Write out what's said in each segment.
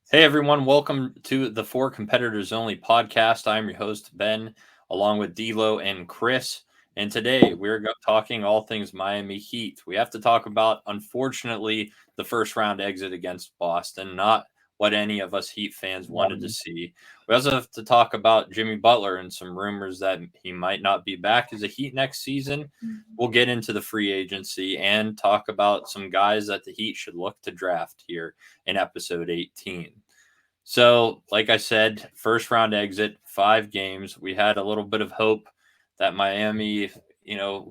Hey everyone, welcome to the Four Competitors Only podcast. I'm your host, Ben, along with D'Lo and Chris. And today we're talking all things Miami Heat. We have to talk about, unfortunately, the first round exit against Boston, not what any of us Heat fans wanted to see. We also have to talk about Jimmy Butler and some rumors that he might not be back as a Heat next season. We'll get into the free agency and talk about some guys that the Heat should look to draft here in episode 18. So, like I said, first round exit, 5 games. We had a little bit of hope that Miami,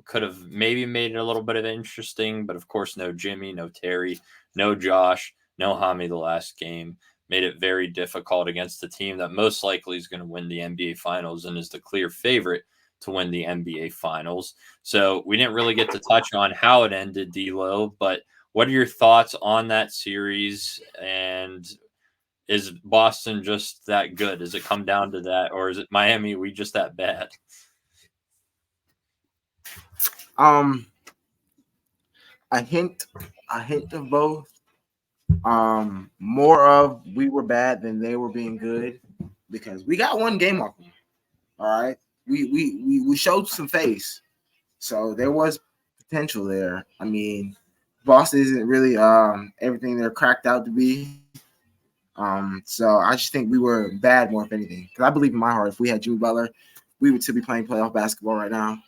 could have maybe made it a little bit of interesting, but of course, no Jimmy, no Terry, no Josh, no Hami the last game. Made it very difficult against the team that most likely is going to win the NBA Finals and is the clear favorite to win the NBA Finals. So, we didn't really get to touch on how it ended, D'Lo, but what are your thoughts on that series? And is Boston just that good? Does it come down to that, or is it Miami? We just that bad? Um, a hint, of both. More of we were bad than they were being good because we got one game off them. All right, we showed some face, so there was potential there. I mean, Boston isn't really everything they're cracked out to be. So I just think we were bad more if anything. Because I believe in my heart, if we had Jimmy Butler, we would still be playing playoff basketball right now.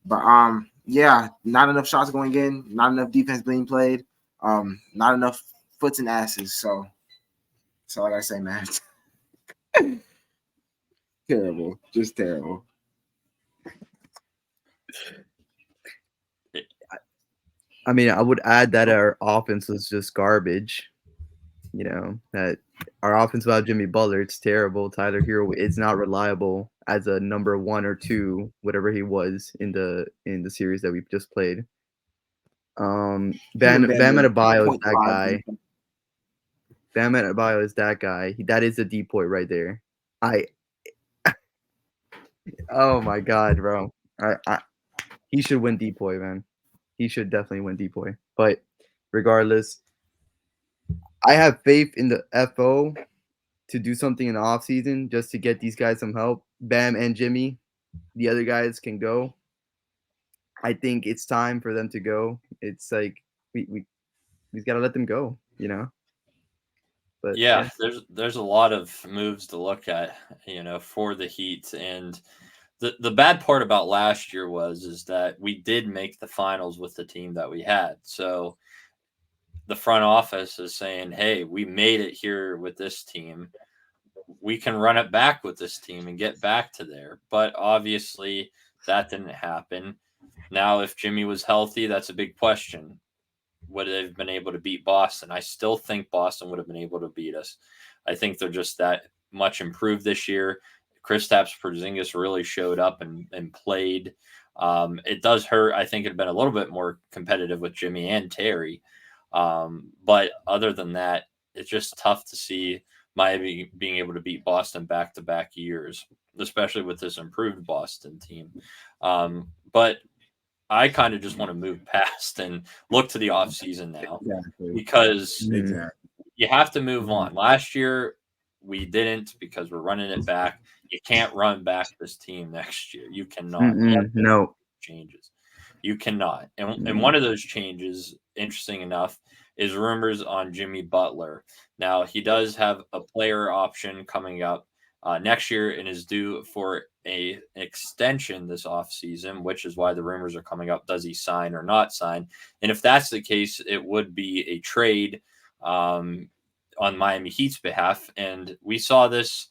But yeah, not enough shots going in, not enough defense being played, not enough foots and asses. So that's all I gotta say, man. Terrible, just terrible. I mean, I would add that our offense was just garbage. That our offense without Jimmy Butler, it's terrible. Tyler Hero is not reliable as a number 1 or 2, whatever he was in the series that we just played. Bam Adebayo is that guy. Bam Adebayo is that guy. That is a decoy right there. Oh my god, bro. He should win decoy, man. He should definitely win decoy. But regardless, I have faith in the FO to do something in the offseason just to get these guys some help. Bam and Jimmy, the other guys can go. I think it's time for them to go. It's like we got to let them go, But Yeah, there's a lot of moves to look at, for the Heat, and the bad part about last year is that we did make the finals with the team that we had. So the front office is saying, "Hey, we made it here with this team. We can run it back with this team and get back to there." But obviously, that didn't happen. Now, if Jimmy was healthy, that's a big question. Would they have been able to beat Boston? I still think Boston would have been able to beat us. I think they're just that much improved this year. Kristaps Porzingis really showed up and played. It does hurt. I think it'd been a little bit more competitive with Jimmy and Terry. But other than that, it's just tough to see Miami being able to beat Boston back-to-back years, especially with this improved Boston team. But I kind of just want to move past and look to the offseason now because you have to move on. Last year, we didn't because we're running it back. You can't run back this team next year. You cannot. No changes. You cannot. And one of those changes, interesting enough, is rumors on Jimmy Butler. Now, he does have a player option coming up next year and is due for an extension this offseason, which is why the rumors are coming up. Does he sign or not sign? And if that's the case, it would be a trade on Miami Heat's behalf. And we saw this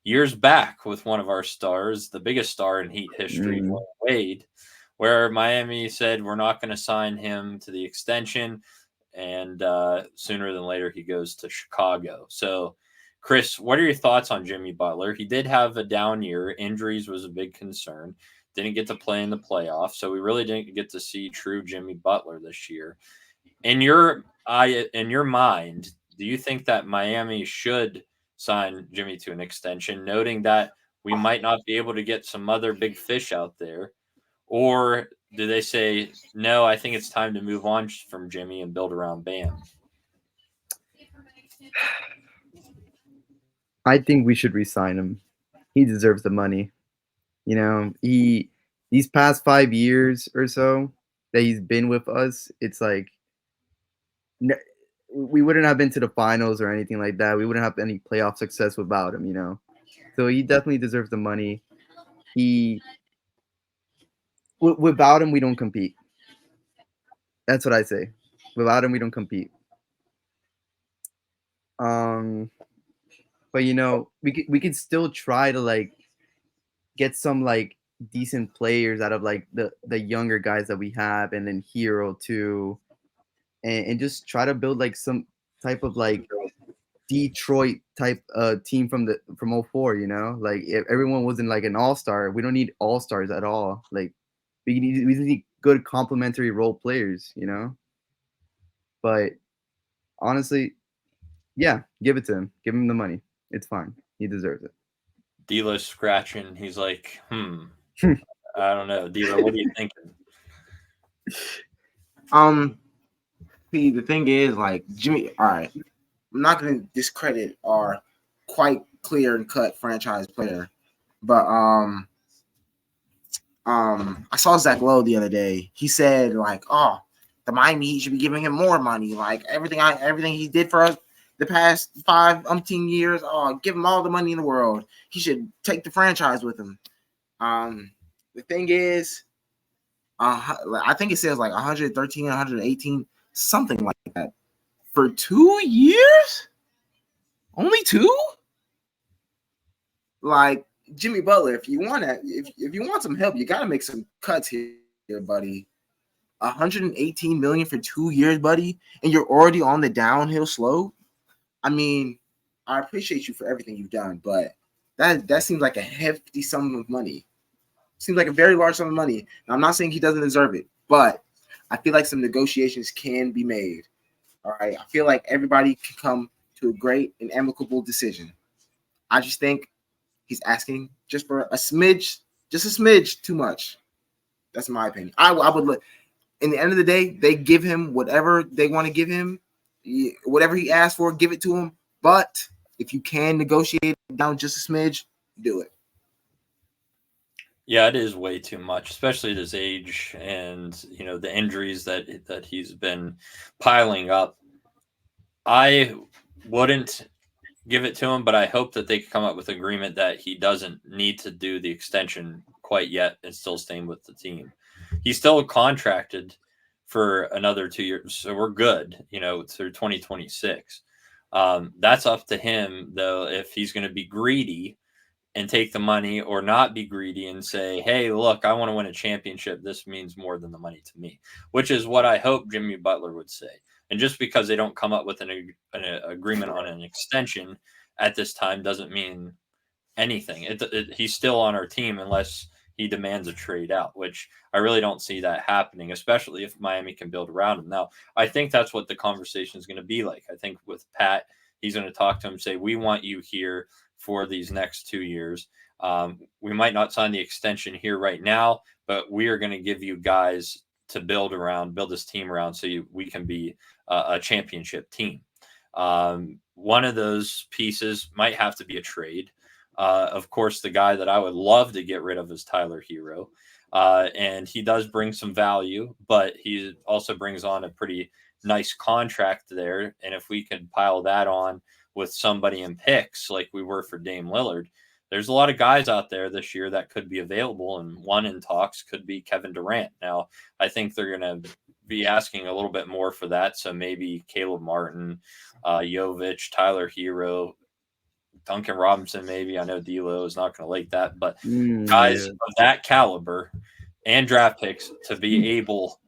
years back with one of our stars, the biggest star in Heat history, Wade, where Miami said, we're not going to sign him to the extension. And sooner than later, he goes to Chicago. So, Chris, what are your thoughts on Jimmy Butler? He did have a down year. Injuries was a big concern. Didn't get to play in the playoffs. So we really didn't get to see true Jimmy Butler this year. In your mind, do you think that Miami should sign Jimmy to an extension, noting that we might not be able to get some other big fish out there? Or do they say, no, I think it's time to move on from Jimmy and build around Bam? I think we should resign him. He deserves the money. You know, these past 5 years or so that he's been with us, it's like we wouldn't have been to the finals or anything like that. We wouldn't have any playoff success without him. You know, so he definitely deserves the money. He without him, we don't compete. That's what I say. Without him, we don't compete. Um, but you know, we could still try to like get some like decent players out of like the younger guys that we have, and then Hero too, and just try to build like some type of like Detroit type team from '04. You know, like if everyone wasn't like an all-star, we don't need all-stars at all. Like we need good complementary role players. You know, but honestly, yeah, give it to him. Give him the money. It's fine. He deserves it. D'Lo's scratching. He's like, I don't know, D'Lo. What are you thinking? See, the thing is, like Jimmy. All right, I'm not going to discredit our quite clear and cut franchise player, but I saw Zach Lowe the other day. He said like, "Oh, the Miami Heat should be giving him more money. Like everything he did for us the past 5 years. Oh, give him all the money in the world. He should take the franchise with him." The thing is, I think it says like 113, 118, something like that for 2 years. Only two? Like Jimmy Butler, if you want to, if you want some help, you got to make some cuts here, buddy. 118 million for 2 years, buddy, and you're already on the downhill slope. I mean, I appreciate you for everything you've done, but that seems like a hefty sum of money. Seems like a very large sum of money. And I'm not saying he doesn't deserve it, but I feel like some negotiations can be made. All right, I feel like everybody can come to a great and amicable decision. I just think he's asking just for a smidge, just a smidge too much. That's my opinion. I would look. In the end of the day, they give him whatever they want to give him, whatever he asks for, give it to him. But if you can negotiate down just a smidge, do it. Yeah, it is way too much, especially at his age and the injuries that he's been piling up. I wouldn't give it to him, but I hope that they can come up with agreement that he doesn't need to do the extension quite yet and still staying with the team. He's still contracted for another 2 years, so we're good, through 2026. That's up to him, though, if he's going to be greedy and take the money or not be greedy and say, hey, look, I want to win a championship. This means more than the money to me, which is what I hope Jimmy Butler would say. And just because they don't come up with an agreement on an extension at this time doesn't mean anything. He's still on our team unless he demands a trade out, which I really don't see that happening, especially if Miami can build around him. Now, I think that's what the conversation is going to be like. I think with Pat, he's going to talk to him, say, we want you here for these next 2 years. We might not sign the extension here right now, but we are going to give you guys to build this team around so we can be a championship team. One of those pieces might have to be a trade. Of course, the guy that I would love to get rid of is Tyler Hero. And he does bring some value, but he also brings on a pretty nice contract there. And if we can pile that on with somebody in picks like we were for Dame Lillard, there's a lot of guys out there this year that could be available. And one in talks could be Kevin Durant. Now, I think they're going to be asking a little bit more for that. So maybe Caleb Martin, Jovic, Tyler Hero, Duncan Robinson, maybe. I know D'Lo is not going to like that, but guys of that caliber and draft picks to be able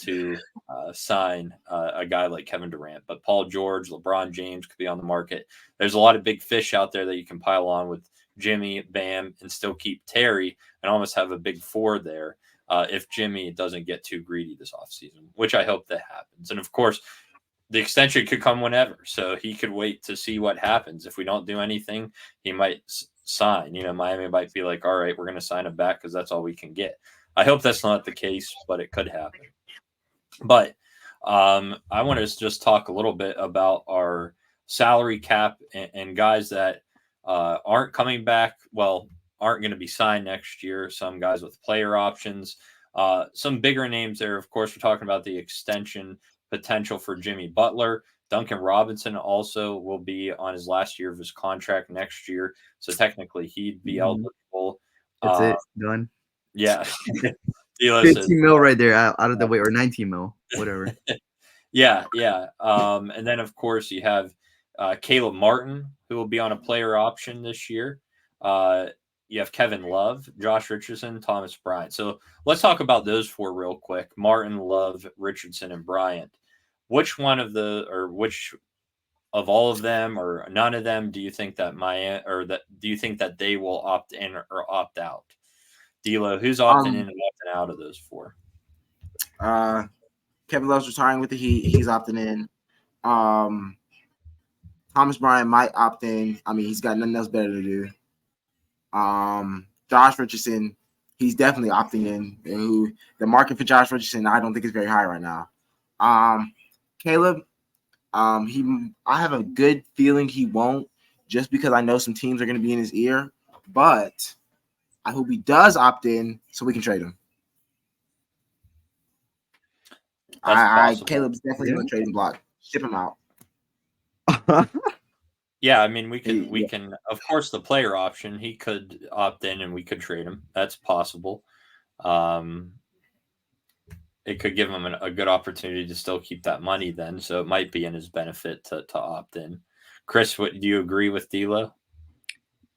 to sign a guy like Kevin Durant. But Paul George, LeBron James could be on the market. There's a lot of big fish out there that you can pile on with Jimmy, Bam, and still keep Terry and almost have a big four there if Jimmy doesn't get too greedy this offseason, which I hope that happens. And, of course, the extension could come whenever, so he could wait to see what happens. If we don't do anything, he might sign. Miami might be like, all right, we're going to sign him back because that's all we can get. I hope that's not the case, but it could happen. But I want to just talk a little bit about our salary cap and guys that aren't coming back. Well, aren't going to be signed next year. Some guys with player options. Some bigger names there. Of course, we're talking about the extension potential for Jimmy Butler. Duncan Robinson also will be on his last year of his contract next year. So technically, he'd be eligible. That's it. Done. Yeah. 15 mil right there out of the way, or 19 mil, whatever. Yeah. And then, of course, you have Caleb Martin, who will be on a player option this year. You have Kevin Love, Josh Richardson, Thomas Bryant. So let's talk about those four real quick: Martin, Love, Richardson, and Bryant. Which one of which of all of them, or none of them, do you think that do you think that they will opt in or opt out? D'Lo, who's opting in and opting out of those four? Kevin Love's retiring with the Heat. He's opting in. Thomas Bryant might opt in. I mean, he's got nothing else better to do. Josh Richardson, he's definitely opting in. And the market for Josh Richardson, I don't think is very high right now. Caleb, I have a good feeling he won't, just because I know some teams are going to be in his ear. But I hope he does opt in so we can trade him. Caleb's definitely on the trading block. Ship him out. Yeah, I mean, we can, of course, the player option, he could opt in and we could trade him. That's possible. It could give him a good opportunity to still keep that money then. So it might be in his benefit to opt in. Chris, do you agree with D'Lo?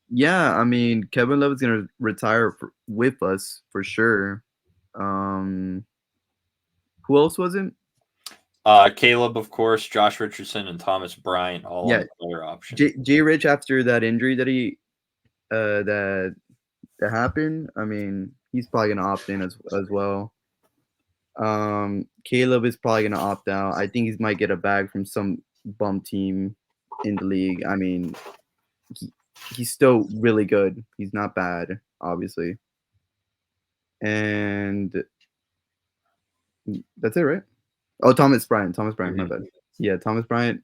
Yeah, I mean, Kevin Love is going to retire with us for sure. Who else was it? Caleb, of course, Josh Richardson, and Thomas Bryant, all on the player option. J. Rich, after that injury that he that happened, I mean, he's probably gonna opt in as well. Caleb is probably gonna opt out. I think he might get a bag from some bum team in the league. I mean, he's still really good. He's not bad, obviously. And that's it, right? Oh, Thomas Bryant, my bad. Yeah, Thomas Bryant.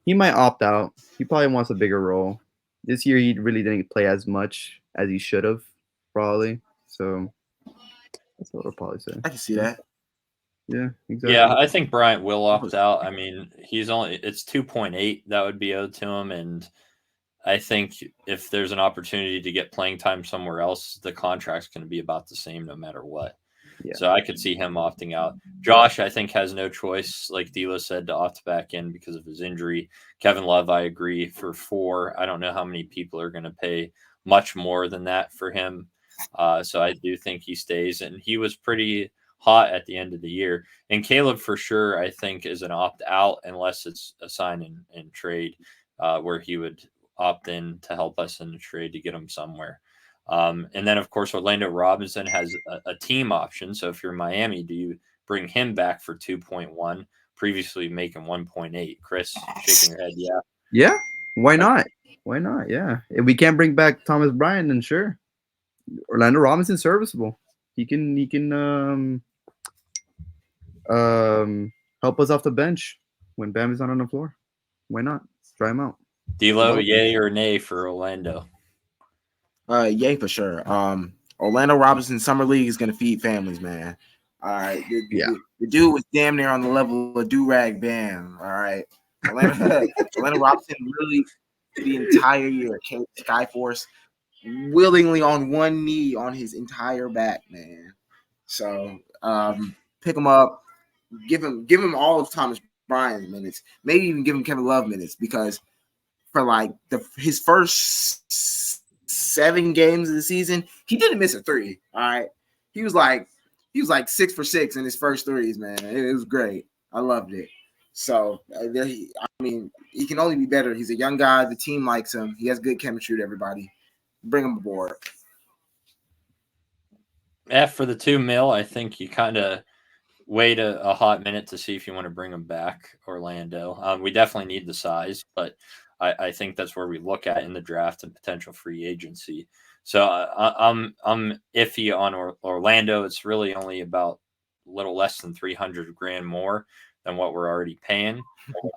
He might opt out. He probably wants a bigger role. This year, he really didn't play as much as he should have, probably. So that's what I'll probably say. I can see that. Yeah, exactly. Yeah, I think Bryant will opt out. I mean, it's 2.8 that would be owed to him, and I think if there's an opportunity to get playing time somewhere else, the contract's going to be about the same no matter what. Yeah. So I could see him opting out. Josh, I think, has no choice, like D'Lo said, to opt back in because of his injury. Kevin Love, I agree, for 4. I don't know how many people are going to pay much more than that for him. So I do think he stays, and he was pretty hot at the end of the year. And Caleb, for sure, I think, is an opt out unless it's a sign and trade where he would opt in to help us in the trade to get him somewhere. And then, of course, Orlando Robinson has a team option. So if you're Miami, do you bring him back for 2.1, previously making 1.8? Chris, shaking your head, yeah. Yeah, why not? Why not? Yeah. If we can't bring back Thomas Bryant, then sure. Orlando Robinson's serviceable. He can help us off the bench when Bam is not on the floor. Why not? Try him out. D'Lo, yay or nay for Orlando? Yay for sure. Orlando Robinson Summer League is gonna feed families, man. All right. The dude was damn near on the level of Do-Rag Bam. All right. Orlando Robinson really the entire year came to Skyforce willingly on one knee on his entire back, man. So pick him up, give him all of Thomas Bryant minutes, maybe even give him Kevin Love minutes, because for like his first 7 games of the season, he didn't miss a 3. All right. He was like 6 for 6 in his first 3s, man. It was great. I loved it. So I mean, he can only be better. He's a young guy. The team likes him. He has good chemistry with everybody. Bring him aboard. For the 2 mil, I think you kind of wait a hot minute to see if you want to bring him back, Orlando. We definitely need the size, but I think that's where we look at in the draft and potential free agency. So I'm iffy on Orlando. It's really only about a little less than $300,000 more than what we're already paying.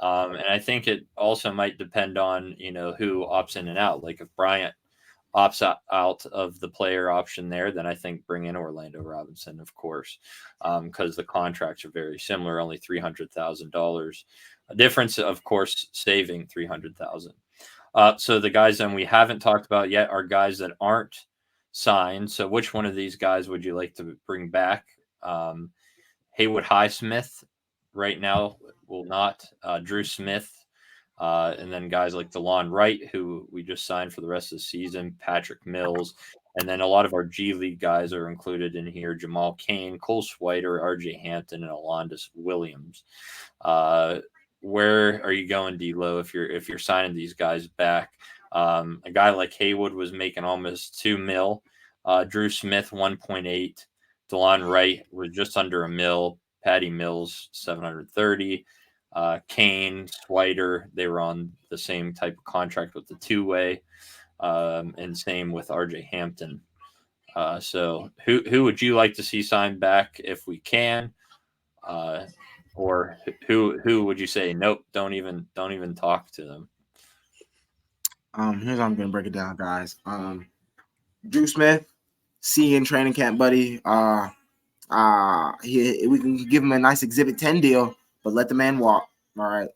And I think it also might depend on, who opts in and out. Like if Bryant opts out of the player option there, then I think bring in Orlando Robinson, of course, because the contracts are very similar, only $300,000. A difference, of course, saving $300,000. So the guys then we haven't talked about yet are guys that aren't signed. So which one of these guys would you like to bring back? Haywood Highsmith right now will not. Drew Smith, and then guys like DeLon Wright, who we just signed for the rest of the season, Patrick Mills, and then a lot of our G League guys are included in here: Jamal Cain, Cole Swider, R.J. Hampton, and Alondis Williams. Where are you going, D-Lo, if you're signing these guys back? A guy like Haywood was making almost $2 million. Drew Smith 1.8. DeLon Wright was just under $1 million. Patty Mills 730. Kane, Swider, they were on the same type of contract with the two-way, and same with RJ Hampton. So who would you like to see signed back if we can? Or who would you say nope, don't even talk to them? Here's how I'm gonna break it down, guys. Drew Smith, see in training camp, buddy. We can give him a nice Exhibit 10 deal, but let the man walk. All right.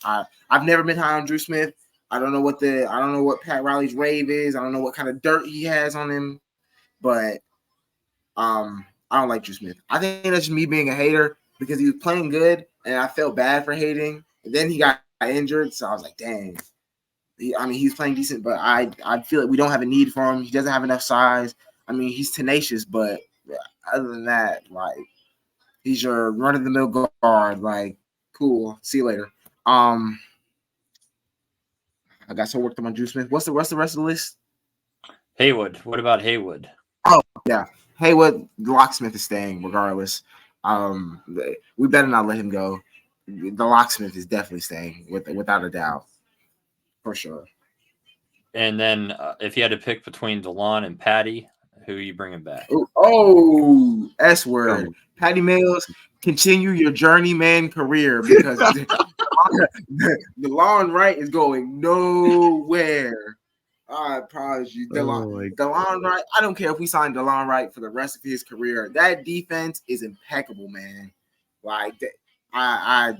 I've never been high on Drew Smith. I don't know what Pat Riley's rave is. I don't know what kind of dirt he has on him, but I don't like Drew Smith. I think that's just me being a hater because he was playing good, and I felt bad for hating. And then he got injured, so I was like, dang. He's playing decent, but I feel like we don't have a need for him. He doesn't have enough size. I mean, he's tenacious, but other than that, like, he's your run-of-the-mill guard. Like, cool. See you later. I got so worked on my Drew Smith. What's the rest of the list? Haywood. What about Haywood? Oh, yeah. Haywood, the locksmith is staying regardless. We better not let him go. The locksmith is definitely staying, without a doubt. For sure. And then if you had to pick between DeLon and Patty, who are you bringing back? Oh, S word. Patty Mills, continue your journeyman career because DeLon Wright is going nowhere. I promise you. DeLon Wright, I don't care if we sign DeLon Wright for the rest of his career. That defense is impeccable, man. Like, I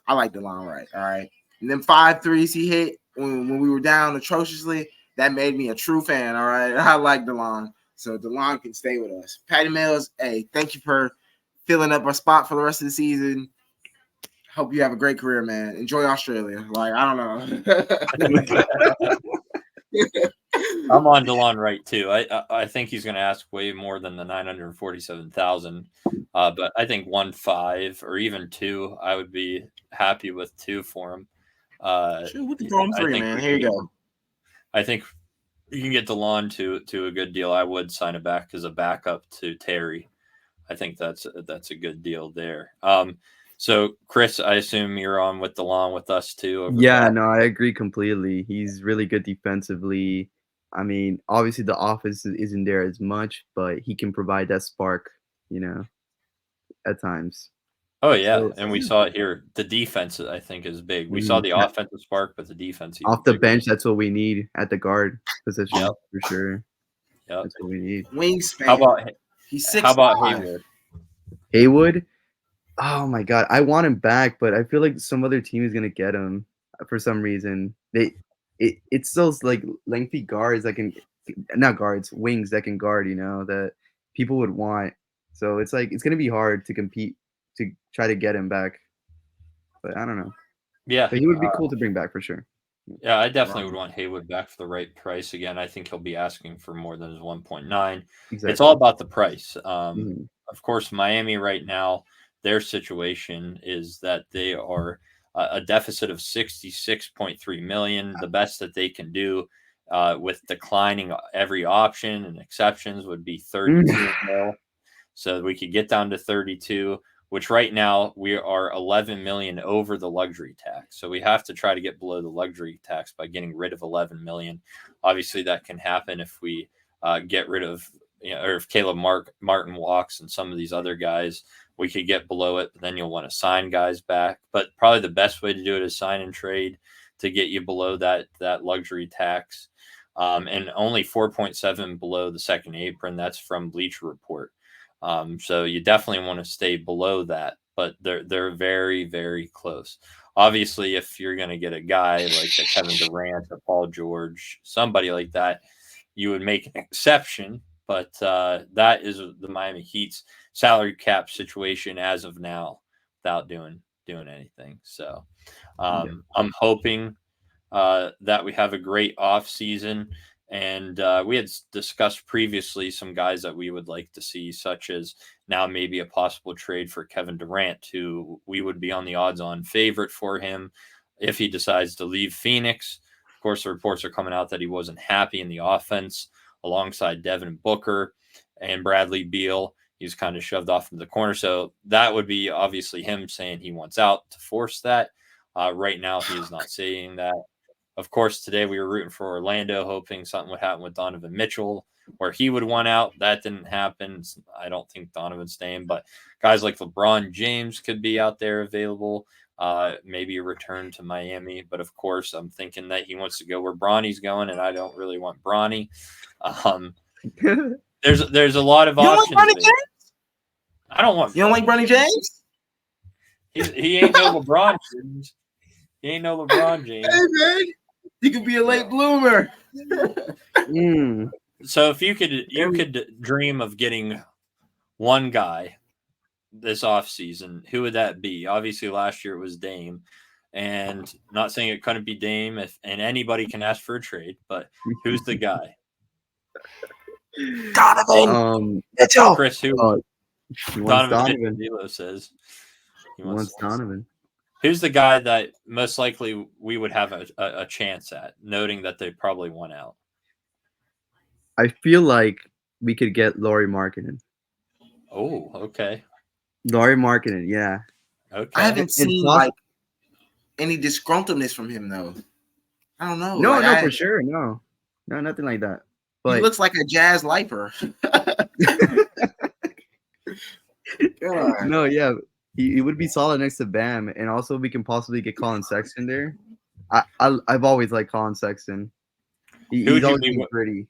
like DeLon Wright, all right? And then 5 threes he hit when we were down atrociously, that made me a true fan, all right? I like DeLon. So DeLon can stay with us. Patty Mills, hey, thank you for filling up our spot for the rest of the season. Hope you have a great career, man. Enjoy Australia. Like, I don't know. I'm on DeLon Wright too. I think he's going to ask way more than the $947,000. But I think 1.5 or even 2, I would be happy with 2 for him. Sure, we can throw him 3, man. Here you go. I think you can get DeLon to a good deal. I would sign it back as a backup to Terry. I think that's a good deal there. So Chris, I assume you're on with DeLon with us too. Yeah, no, I agree completely. He's really good defensively. I mean, obviously the offense isn't there as much, but he can provide that spark, at times. Oh yeah, and we saw it here. The defense, I think, is big. We saw the offensive spark, but the defense off the bench. That's what we need at the guard position for sure. Yep, that's what we need. Wingspan. How about Haywood? Haywood? Oh my god, I want him back, but I feel like some other team is gonna get him for some reason. It's those like lengthy guards that can, not guards, wings that can guard. That people would want. So it's like it's gonna be hard to compete to try to get him back, but I don't know. Yeah, but he would be cool to bring back for sure. Yeah, I definitely would want Haywood back for the right price. Again, I think he'll be asking for more than his 1.9. Exactly. It's all about the price. Of course, Miami right now, their situation is that they are a deficit of $66.3 million. The best that they can do with declining every option and exceptions would be 32 mil. So we could get down to 32, which right now we are 11 million over the luxury tax. So we have to try to get below the luxury tax by getting rid of 11 million. Obviously that can happen if we get rid of, or if Caleb Martin walks and some of these other guys we could get below it. Then you'll want to sign guys back. But probably the best way to do it is sign and trade to get you below that luxury tax. And only 4.7 below the second apron. That's from Bleacher Report. So you definitely want to stay below that, but they're very, very close. Obviously, if you're going to get a guy like a Kevin Durant or Paul George, somebody like that, you would make an exception. But that is the Miami Heat's salary cap situation as of now, without doing anything. So I'm hoping that we have a great off season. And we had discussed previously some guys that we would like to see, such as now maybe a possible trade for Kevin Durant, who we would be on the odds-on favorite for him if he decides to leave Phoenix. Of course, the reports are coming out that he wasn't happy in the offense alongside Devin Booker and Bradley Beal. He was kind of shoved off into the corner. So that would be obviously him saying he wants out to force that. Right now, he is not saying that. Of course, today we were rooting for Orlando, hoping something would happen with Donovan Mitchell, where he would want out. That didn't happen. I don't think Donovan's staying, but guys like LeBron James could be out there available. Maybe a return to Miami. But of course, I'm thinking that he wants to go where Bronny's going, and I don't really want Bronny. There's a lot of options. You don't like Bronny James? I don't want. You don't like Bronny James? He ain't no LeBron James. He ain't no LeBron James. Hey man, he could be a late bloomer. So if you could dream of getting one guy this offseason, who would that be? Obviously, last year it was Dame. And not saying it couldn't be Dame, and anybody can ask for a trade, but who's the guy? Donovan. Mitchell. Chris, who? Donovan. D'Lo says he wants Donovan. Who's the guy that most likely we would have a chance at, noting that they probably won out? I feel like we could get Lauri Markkanen. Oh, okay. Lauri Markkanen, yeah. Okay. I haven't seen like any disgruntledness from him though. I don't know. No, for sure. No, nothing like that. But he looks like a jazz lifer. No, yeah. He would be solid next to Bam, and also we can possibly get Colin Sexton there. I've always liked Colin Sexton. He's always been pretty.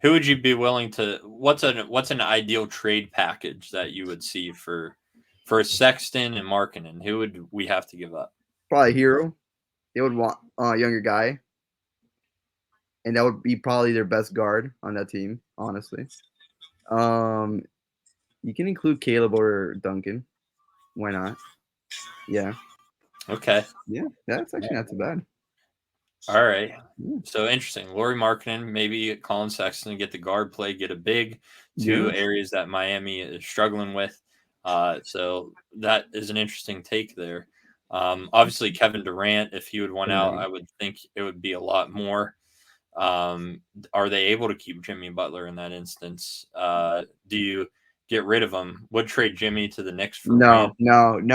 Who would you be willing to? What's an ideal trade package that you would see for Sexton and Markkanen? Who would we have to give up? Probably Hero. They would want a younger guy, and that would be probably their best guard on that team. Honestly, you can include Caleb or Duncan. Why not? Yeah. Okay. Yeah, that's actually not too bad. All right. So interesting. Lauri Markkanen, maybe Colin Sexton, get the guard play, get a big, two areas that Miami is struggling with. So that is an interesting take there. Obviously, Kevin Durant, if he would want out, I would think it would be a lot more. Are they able to keep Jimmy Butler in that instance? Do you get rid of him? Would trade Jimmy to the Knicks for no. Would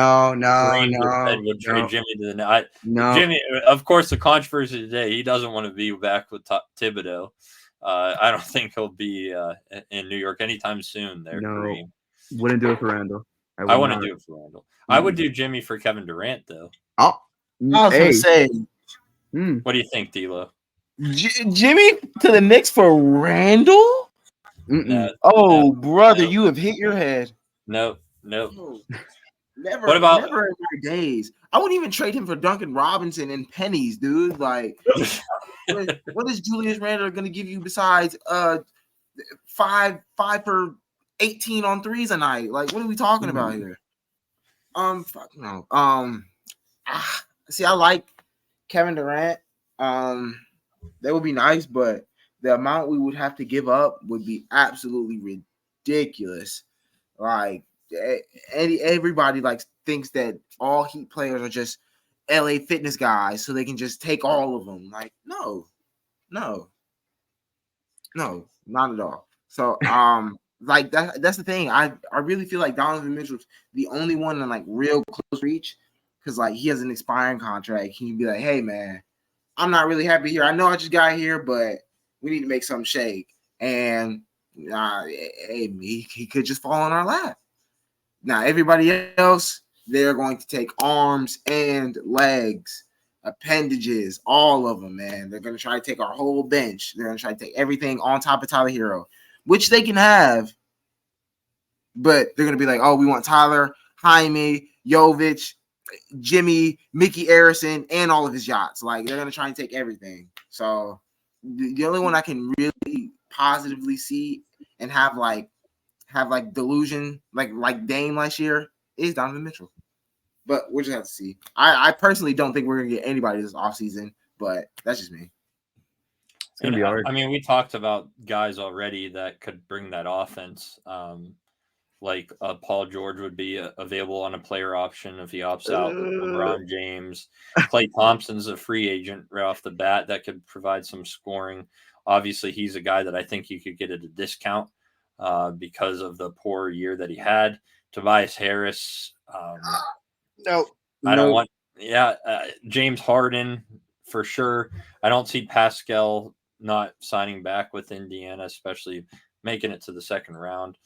trade Jimmy to the no. Jimmy, of course, the controversy today, he doesn't want to be back with Thibodeau. I don't think he'll be in New York anytime soon. Wouldn't do it for Randall. I want to do it for Randall. I would do Jimmy for Kevin Durant, though. I was going to say. What do you think, D'Lo? Jimmy to the Knicks for Randall? Brother, you have hit your head. Nope. Never. What about never in my days? I wouldn't even trade him for Duncan Robinson and pennies, dude. Like, what is Julius Randle going to give you besides 5 for 18 on threes a night? Like, what are we talking about here? Fuck no. See, I like Kevin Durant. That would be nice, but the amount we would have to give up would be absolutely ridiculous. Like everybody thinks that all Heat players are just LA Fitness guys, so they can just take all of them. Like, no, not at all. So, that's the thing. I really feel like Donovan Mitchell's the only one in real close reach because he has an expiring contract. He can be like, hey man, I'm not really happy here. I know I just got here, but we need to make something shake. And he could just fall on our lap. Now everybody else, they're going to take arms and legs, appendages, all of them, man. They're going to try to take our whole bench. They're going to try to take everything on top of Tyler Hero, which they can have, but they're going to be like, oh, we want Tyler, Jaime, Jovic, Jimmy, Mickey Arison, and all of his yachts. Like, they're going to try and take everything. So the only one I can really positively see and have delusion like Dame last year is Donovan Mitchell. But we'll just have to see. I personally don't think we're gonna get anybody this offseason, but that's just me. It's gonna be hard. I mean, we talked about guys already that could bring that offense. Like Paul George would be available on a player option if he opts out. LeBron James, Klay Thompson's a free agent right off the bat that could provide some scoring. Obviously, he's a guy that I think you could get at a discount because of the poor year that he had. Tobias Harris. No, I don't want. Yeah, James Harden for sure. I don't see Pascal not signing back with Indiana, especially making it to the second round.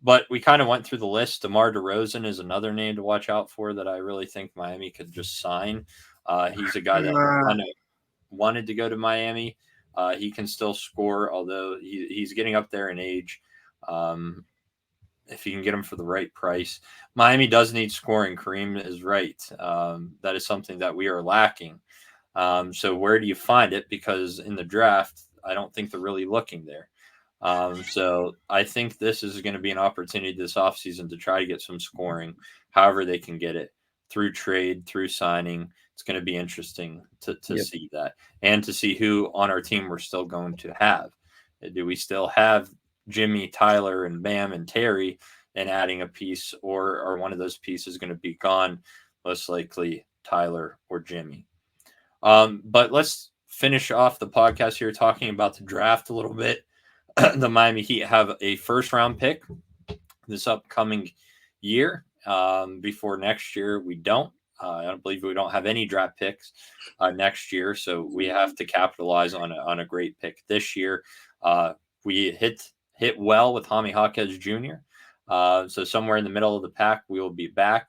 But we kind of went through the list. DeMar DeRozan is another name to watch out for that I really think Miami could just sign. He's a guy that kind of wanted to go to Miami. He can still score, although he's getting up there in age. If you can get him for the right price. Miami does need scoring. Kareem is right. That is something that we are lacking. So where do you find it? Because in the draft, I don't think they're really looking there. So I think this is going to be an opportunity this offseason to try to get some scoring, however they can get it, through trade, through signing. It's going to be interesting to see that and to see who on our team we're still going to have. Do we still have Jimmy, Tyler, and Bam and Terry and adding a piece, or are one of those pieces going to be gone? Most likely Tyler or Jimmy. But let's finish off the podcast here talking about the draft a little bit. The Miami Heat have a first-round pick this upcoming year. Before next year, we don't. I don't believe we don't have any draft picks next year, so we have to capitalize on a great pick this year. We hit well with Jaime Jaquez Jr. So somewhere in the middle of the pack, we will be back.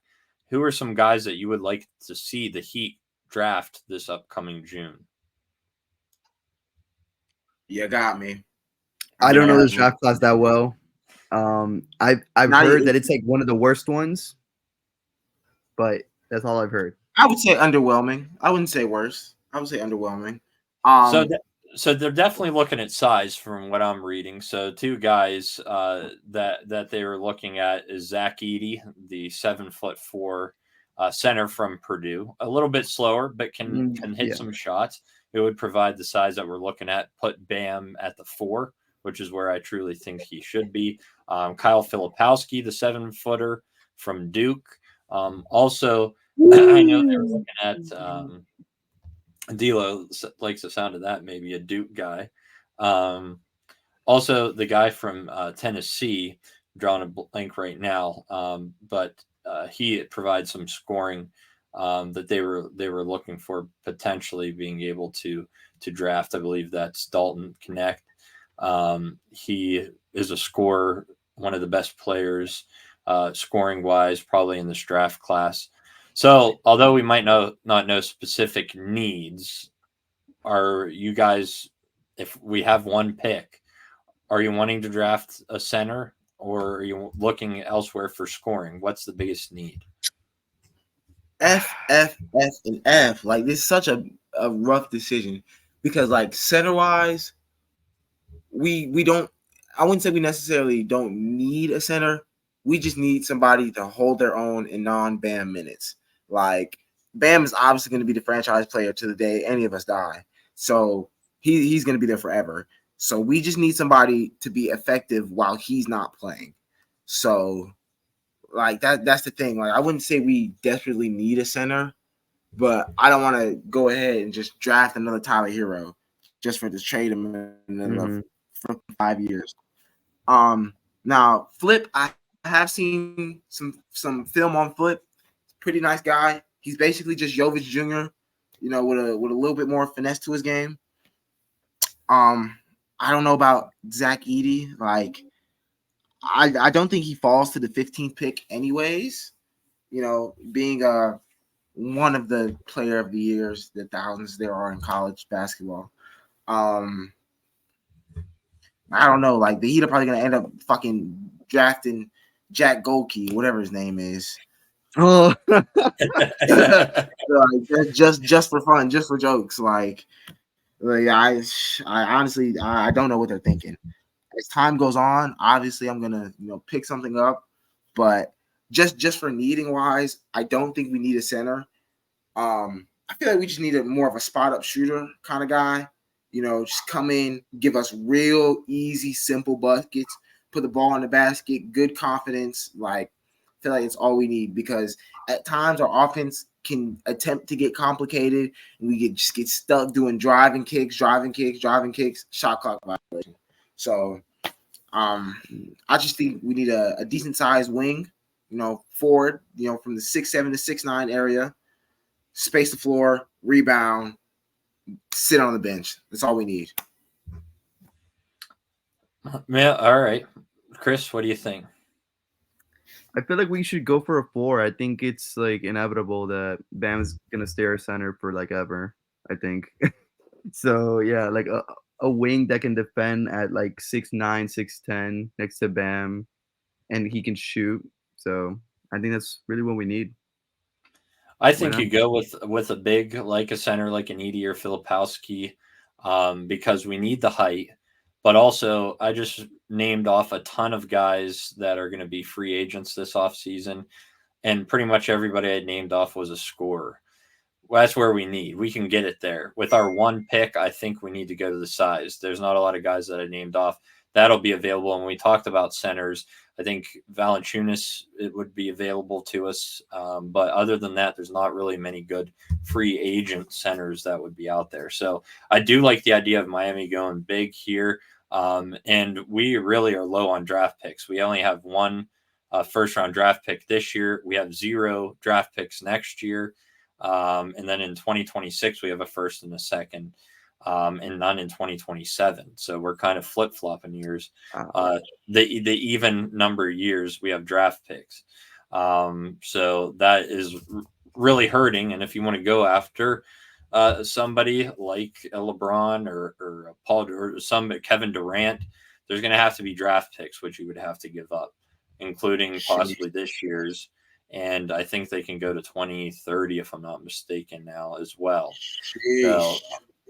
Who are some guys that you would like to see the Heat draft this upcoming June? You got me. I don't know this draft class that well. I've heard that it's like one of the worst ones, but that's all I've heard. I would say underwhelming. I wouldn't say worse. I would say underwhelming. So they're definitely looking at size from what I'm reading. So two guys that they were looking at is Zach Edey, the 7'4" center from Purdue, a little bit slower, but can hit some shots. It would provide the size that we're looking at. Put Bam at the 4, which is where I truly think he should be. Kyle Filipowski, the 7-footer from Duke. Also, I know they were looking at D'Lo likes the sound of that, maybe a Duke guy. Also, the guy from Tennessee, I'm drawing a blank right now, but he provides some scoring that they were looking for, potentially being able to draft. I believe that's Dalton Connect. He is a scorer, one of the best players scoring wise, probably in this draft class. So although we might not know specific needs, are you guys, if we have one pick, are you wanting to draft a center or are you looking elsewhere for scoring? What's the biggest need? F, F, F, and F. Like, this is such a rough decision because, like, center wise, we don't. I wouldn't say we necessarily don't need a center. We just need somebody to hold their own in non-Bam minutes. Like, Bam is obviously going to be the franchise player to the day any of us die. So he's going to be there forever. So we just need somebody to be effective while he's not playing. So, like, that's the thing. Like, I wouldn't say we desperately need a center, but I don't want to go ahead and just draft another Tyler Hero just for this trade him for 5 years. Now Flip, I have seen some film on Flip. Pretty nice guy. He's basically just Jovic Jr., with a little bit more finesse to his game. I don't know about Zach Edey. Like, I don't think he falls to the 15th pick anyways. You know, being one of the player of the years, the thousands there are in college basketball. Um, I don't know. Like the Heat are probably gonna end up fucking drafting Jack Golke, whatever his name is. Oh, Like, just for fun, just for jokes. Like I honestly I don't know what they're thinking. As time goes on, obviously I'm gonna pick something up, but just for needing wise, I don't think we need a center. I feel like we just need a more of a spot up shooter kind of guy. Just come in, give us real easy, simple buckets, put the ball in the basket, good confidence. Like, I feel like it's all we need because at times our offense can attempt to get complicated and we just get stuck doing driving kicks, shot clock violation. So I just think we need a decent sized wing, forward, from the 6'7" to 6'9" area, space the floor, rebound, sit on the bench. That's all we need. Yeah, all right. Chris, what do you think? I feel like we should go for a 4. I think it's like inevitable that Bam's gonna stay our center for like ever. I think. So yeah, like a wing that can defend at like 6'9", 6'10" next to Bam, and he can shoot. So I think that's really what we need. I Why think not? you go with a big like a center like an Edie or Filipowski, because we need the height, but also I just named off a ton of guys that are going to be free agents this offseason, and pretty much everybody I named off was a scorer. Well, that's where we need. We can get it there. With our one pick, I think we need to go to the size. There's not a lot of guys that I named off. That'll be available. And we talked about centers. I think Valanciunas it would be available to us. But other than that, there's not really many good free agent centers that would be out there. So I do like the idea of Miami going big here. And we really are low on draft picks. We only have one first round draft pick this year. We have 0 draft picks next year. And then in 2026, we have a first and a second, and none in 2027. So we're kind of flip flopping years. The even number years we have draft picks. So that is really hurting. And if you want to go after somebody like a LeBron or a Paul or some Kevin Durant, there's going to have to be draft picks, which you would have to give up, including possibly this year's. And I think they can go to 2030 if I'm not mistaken now as well. So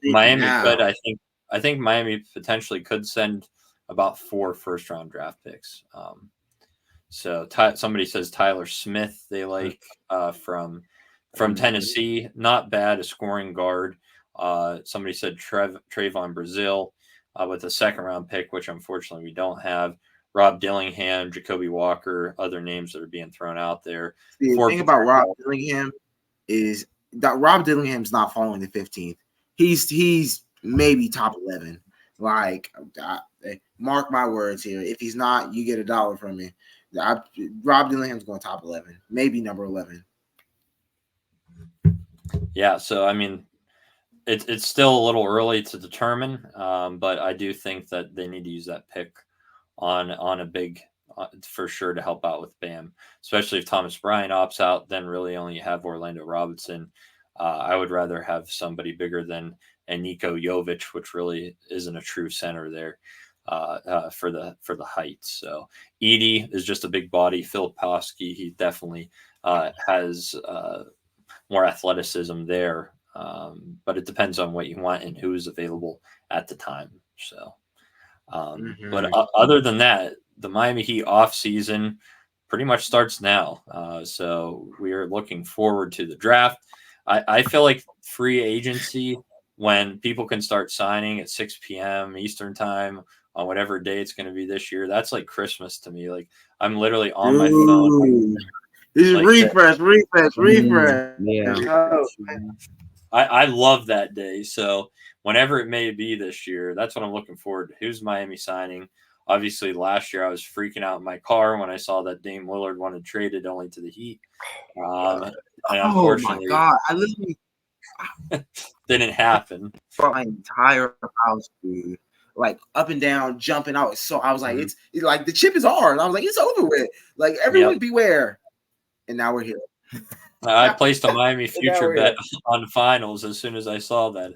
Miami could, I think Miami potentially could send about 4 first round draft picks. So somebody says Tyler Smith they like from Tennessee, not bad, a scoring guard. Somebody said Trayvon Brazil with a second round pick, which unfortunately we don't have. Rob Dillingham, Jacoby Walker, other names that are being thrown out there. The thing about Rob Dillingham is that Rob Dillingham's not falling to 15th. He's maybe top 11. Like, mark my words here. If he's not, you get $1 from me. Rob Dillingham's going top 11, maybe number 11. Yeah, so I mean, it's still a little early to determine, but I do think that they need to use that pick on a big for sure to help out with Bam, especially if Thomas Bryant opts out. Then really only have Orlando Robinson. I would rather have somebody bigger than Nico Jovic, which really isn't a true center there for the height. So Edie is just a big body. Filipowski, he definitely has more athleticism there, but it depends on what you want and who is available at the time. So. But other than that, the Miami Heat off season pretty much starts now. So we are looking forward to the draft. I feel like free agency, when people can start signing at 6 p.m. Eastern time on whatever day it's going to be this year, that's like Christmas to me. Like I'm literally on my phone. Like, refresh. Yeah. Oh, I love that day. So whenever it may be this year, that's what I'm looking forward to. Who's Miami signing? Obviously, last year I was freaking out in my car when I saw that Dame Lillard wanted traded only to the Heat. And unfortunately, my God. I literally didn't happen. bought my entire house, dude. like up and down, jumping. I was like, Mhm. it's like the chip is ours. I was like, it's over with. Like everyone beware. And now we're here. I placed a Miami And now future we're bet here. on finals as soon as I saw that.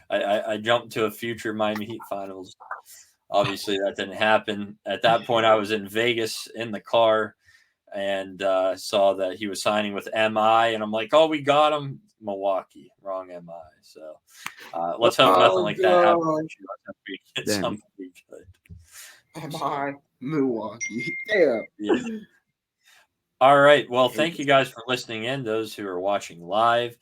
I jumped to a future Miami Heat finals. Obviously, that didn't happen. At that point, I was in Vegas in the car and saw that he was signing with MI, and I'm like, "Oh, we got him." Milwaukee, wrong MI. So let's hope nothing Oh like that happens. god. Let's hope we get Damn. somebody good. Am I Milwaukee? Damn. Yeah. All right. Well, thank you guys for listening in. Those who are watching live,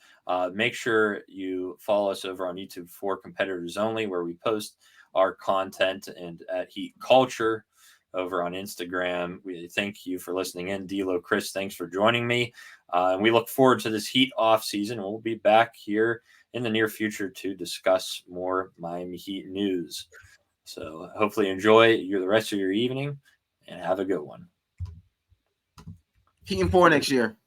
make sure you follow us over on YouTube for Competitors Only, where we post our content, and at Heat Culture over on Instagram. We thank you for listening in. D'Lo, Chris, thanks for joining me. And we look forward to this Heat off season. We'll be back here in the near future to discuss more Miami Heat news. So hopefully enjoy the rest of your evening and have a good one. Heat and 4 next year.